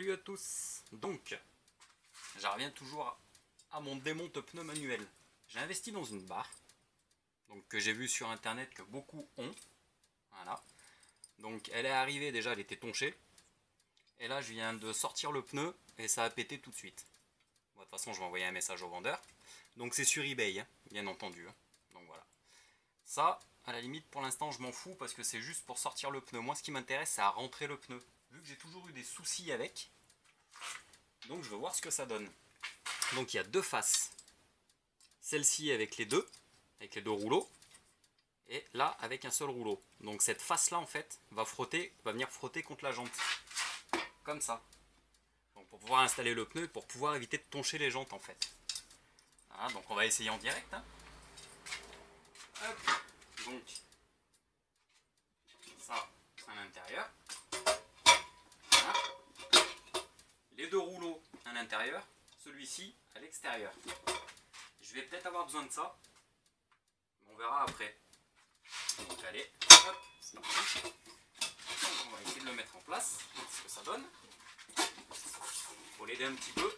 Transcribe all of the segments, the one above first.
Salut à tous. Donc, j'en reviens toujours à mon démonte pneu manuel. J'ai investi dans une barre, donc que j'ai vu sur internet que beaucoup ont. Voilà. Donc elle est arrivée déjà, elle était tonchée. Et là je viens de sortir le pneu et ça a pété tout de suite. Bon, de toute façon je vais envoyer un message au vendeur. Donc c'est sur eBay, hein, bien entendu. Donc voilà. Ça, à la limite pour l'instant je m'en fous parce que c'est juste pour sortir le pneu. Moi ce qui m'intéresse c'est à rentrer le pneu. Vu que j'ai toujours eu des soucis avec. Donc je veux voir ce que ça donne. Donc il y a deux faces. Celle-ci avec les deux rouleaux. Et là avec un seul rouleau. Donc cette face là en fait va venir frotter contre la jante. Comme ça. Donc pour pouvoir installer le pneu et pour pouvoir éviter de toncher les jantes en fait. Voilà, donc on va essayer en direct. Hein. Hop. Donc ça à l'intérieur. Voilà. Les deux rouleaux à l'intérieur. Celui-ci à l'extérieur. Je vais peut-être avoir besoin de ça. On verra après. Donc allez, hop, c'est parti. On va essayer de le mettre en place, voir ce que ça donne. Faut l'aider un petit peu.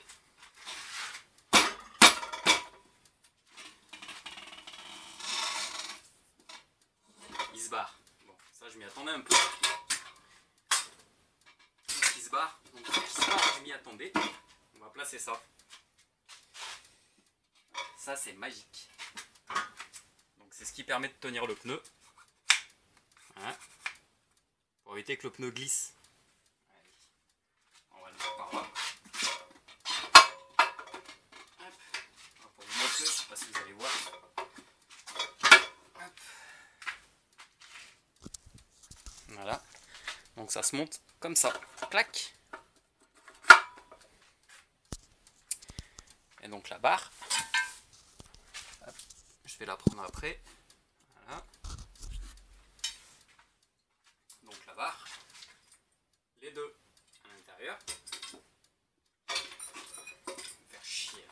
Il se barre. Bon, ça je m'y attendais un peu. Donc il se barre. Donc il se barre, je m'y attendais. On va placer ça. Ça c'est magique. Donc c'est ce qui permet de tenir le pneu. Hein, pour éviter que le pneu glisse. Allez. On va le mettre par là. Hop. Pour vous montrer, je ne sais pas si vous allez voir. Hop. Voilà. Donc ça se monte comme ça. Clac. Et donc la barre. Hop. Je vais la prendre après. Voilà. Donc la barre, les deux à l'intérieur. Faire chier.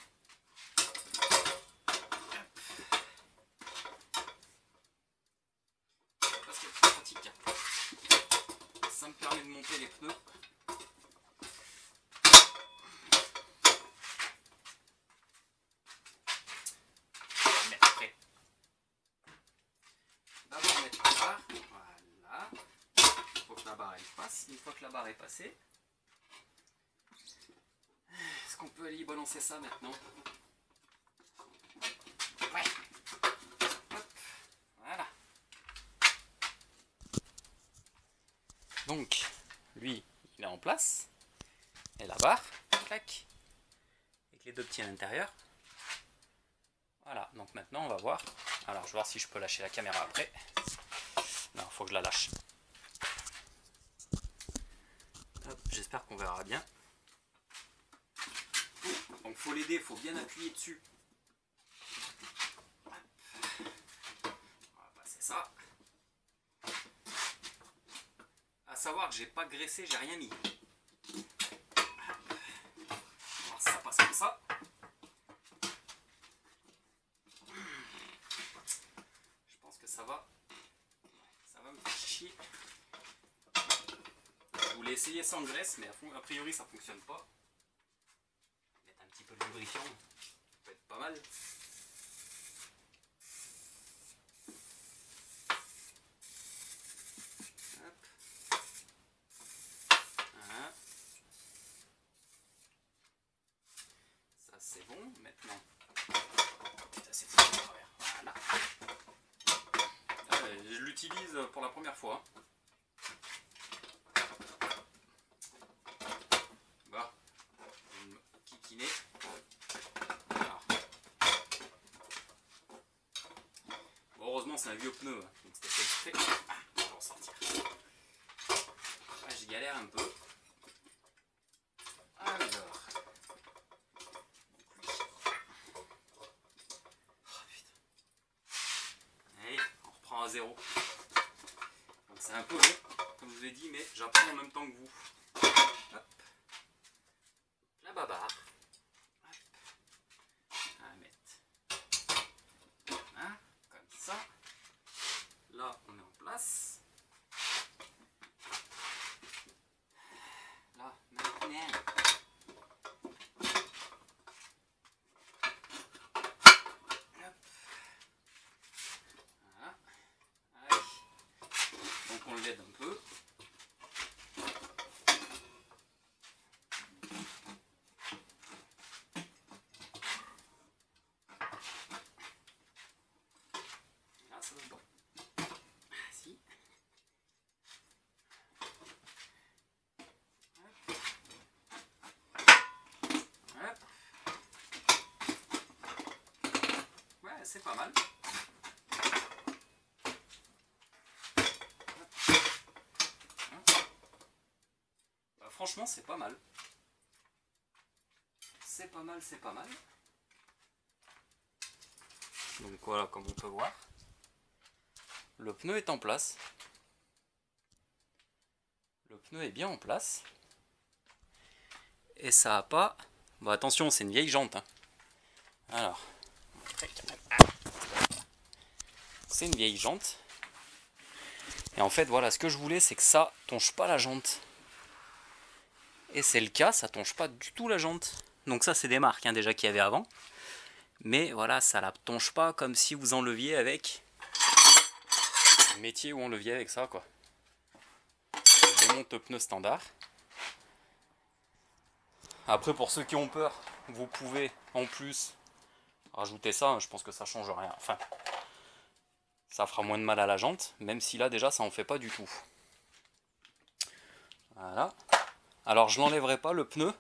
Parce que c'est pratique. Ça me permet de monter les pneus. On va mettre après. D'abord mettre la barre. Voilà. Il faut que la barre elle passe. Une fois que la barre est passée, est-ce qu'on peut aller balancer ça maintenant? Ouais. Hop. Voilà. Donc, lui, il est en place. Et la barre, clac. Avec les deux petits à l'intérieur. Voilà, donc maintenant on va voir. Alors, je vais voir si je peux lâcher la caméra après. Non, il faut que je la lâche. J'espère qu'on verra bien. Donc faut l'aider, il faut bien appuyer dessus. On va passer ça. À savoir que j'ai pas graissé, j'ai rien mis. Alors ça passe comme ça. Je pense que ça va me faire chier. Je voulais essayer sans graisse, mais a priori ça fonctionne pas. Mettre un petit peu de lubrifiant, ça peut être pas mal. Hop. Voilà. Ça c'est bon, maintenant. Ça c'est tout à travers. Voilà. Je l'utilise pour la première fois. Bon, heureusement c'est un vieux pneu, donc c'était fait exprès. Ah, je vais en sortir. Là j'y galère un peu. Alors. Oh putain. Allez, on reprend à zéro. Donc c'est un peu long, comme je vous ai dit, mais j'apprends en même temps que vous. Hop. La babarre. Là, on est en place. Là, maintenant, l'aide un peu. Là, ça donne pas. Ah, si. Hop. Ouais, c'est pas mal. Bah, franchement, c'est pas mal. C'est pas mal, c'est pas mal. Donc voilà, comme on peut voir, le pneu est en place. Le pneu est bien en place. Et ça a pas... Bon, attention, c'est une vieille jante. Hein. Alors, c'est une vieille jante. Et en fait, voilà, ce que je voulais, c'est que ça tonche pas la jante. Et c'est le cas, ça tonche pas du tout la jante. Donc ça, c'est des marques hein, déjà qu'il y avait avant. Mais voilà, ça la tonche pas comme si vous enleviez avec un métier où on leviait avec ça, quoi. Je démonte pneu standard. Après, pour ceux qui ont peur, vous pouvez en plus rajouter ça. Hein, je pense que ça change rien. Enfin, ça fera moins de mal à la jante, même si là déjà ça en fait pas du tout. Voilà. Alors je n'enlèverai pas le pneu.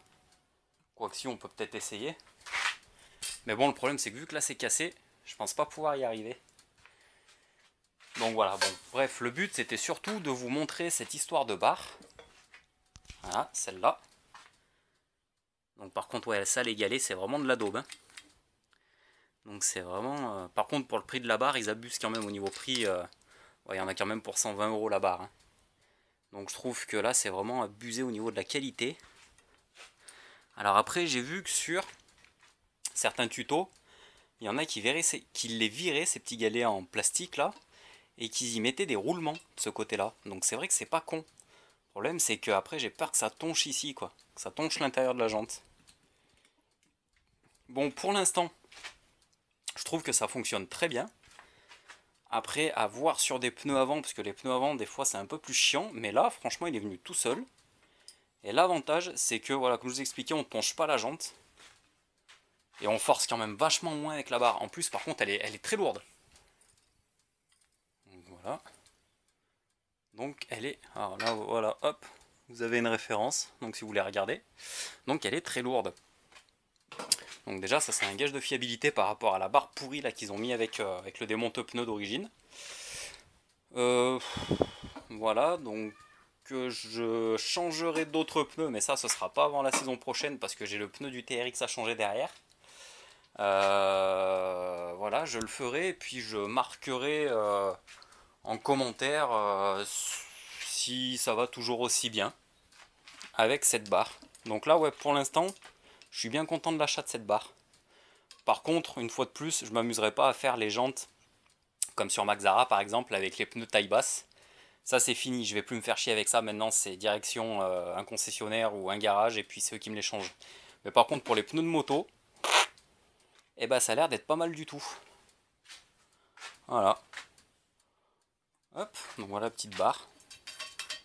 Quoique si, on peut peut-être essayer. Mais bon, le problème c'est que vu que là c'est cassé, je pense pas pouvoir y arriver. Donc voilà, bon, bref, le but c'était surtout de vous montrer cette histoire de barre. Voilà, celle-là. Donc par contre, ouais, ça les galets, c'est vraiment de la daube. Hein. Donc c'est vraiment... par contre, pour le prix de la barre, ils abusent quand même au niveau prix. Ouais, il y en a quand même pour 120 € la barre. Hein. Donc je trouve que là, c'est vraiment abusé au niveau de la qualité. Alors après, j'ai vu que sur certains tutos, il y en a qui les viraient, ces petits galets en plastique là, et qui y mettaient des roulements de ce côté-là. Donc c'est vrai que c'est pas con. Le problème, c'est que après, j'ai peur que ça tonche ici, quoi. Que ça tonche l'intérieur de la jante. Bon, pour l'instant, je trouve que ça fonctionne très bien. Après, à voir sur des pneus avant, parce que les pneus avant, des fois, c'est un peu plus chiant. Mais là, franchement, il est venu tout seul. Et l'avantage, c'est que, voilà, comme je vous expliquais, on ne tonche pas la jante. Et on force quand même vachement moins avec la barre. En plus, par contre, elle est très lourde. Donc, voilà. Donc, elle est... Alors là, voilà, hop. Vous avez une référence, donc si vous voulez regarder. Donc, elle est très lourde. Donc déjà, ça c'est un gage de fiabilité par rapport à la barre pourrie là qu'ils ont mis avec le démonte-pneu d'origine. Voilà, donc je changerai d'autres pneus, mais ça ce sera pas avant la saison prochaine parce que j'ai le pneu du TRX à changer derrière. Voilà, je le ferai et puis je marquerai en commentaire si ça va toujours aussi bien avec cette barre. Donc là, ouais, pour l'instant, je suis bien content de l'achat de cette barre. Par contre, une fois de plus, je ne m'amuserai pas à faire les jantes comme sur Maxara par exemple avec les pneus taille basse. Ça c'est fini, je vais plus me faire chier avec ça. Maintenant c'est direction un concessionnaire ou un garage et puis c'est eux qui me les changent. Mais par contre pour les pneus de moto, eh ben, ça a l'air d'être pas mal du tout. Voilà. Hop, donc voilà la petite barre.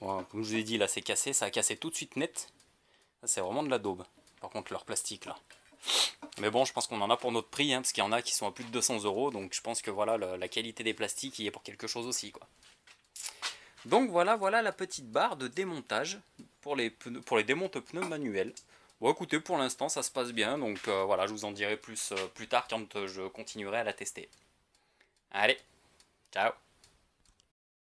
Bon, comme je vous ai dit, là c'est cassé, ça a cassé tout de suite net. C'est vraiment de la daube. Par contre leur plastique là. Mais bon, je pense qu'on en a pour notre prix, hein, parce qu'il y en a qui sont à plus de 200 €, donc je pense que voilà, la qualité des plastiques y est pour quelque chose aussi, quoi. Donc voilà, voilà la petite barre de démontage pour les démonte-pneus manuels. Bon écoutez, pour l'instant ça se passe bien, donc voilà, je vous en dirai plus, plus tard quand je continuerai à la tester. Allez, ciao!